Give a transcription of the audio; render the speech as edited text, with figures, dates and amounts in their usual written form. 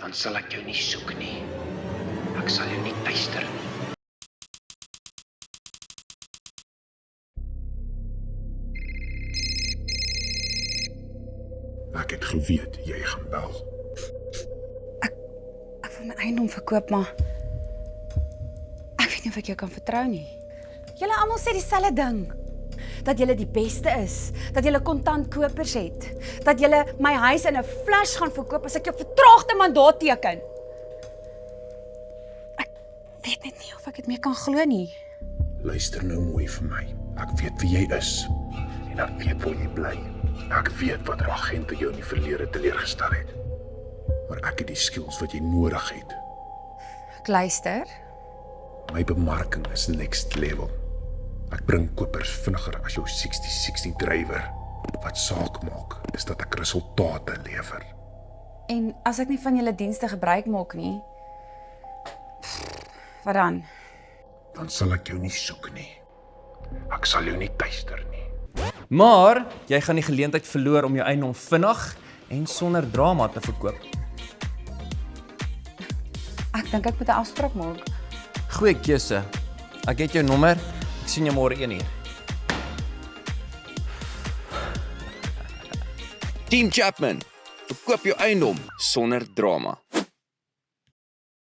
dan sal ek jou nie soek nie. Ek sal jou nie tuister nie. Ek het geweet jy gaan bel. Ek wil my eiendom verkoop, maar ek weet nie of ek jou kan vertrou nie. Julle almal sê dieselfde ding. Dat julle die beste is, dat julle kontantkopers het, dat julle my huis in 'n flash gaan verkoop as ek jou vertraagde mandaat teken. Ek weet net nie of ek dit meer kan glo nie. Luister nou mooi vir my. Ek weet wie jy is en ek weet waar jy bly. Ek weet wat agente jou in die verlede teleurgestel het. Maar ek het die skills wat jy nodig het. Ek luister. My bemarking is next level. Ek bring kopers vinniger as jou 60-60 drywer. Wat saak maak, is dat ek resultate lewer. En as ek nie van julle dienste gebruik maak nie, wat dan? Dan sal ek jou nie soek nie. Ek sal jou nie tuister nie. Maar jy gaan die geleentheid verloor om jou eiendom vinnig en sonder drama te verkoop. Ek dink ek moet 'n afspraak maak. Goeie keuse. Ek het jou nommer. Ek sien jou môre 1 uur. Team Chapman, verkoop jou eiendom sonder drama.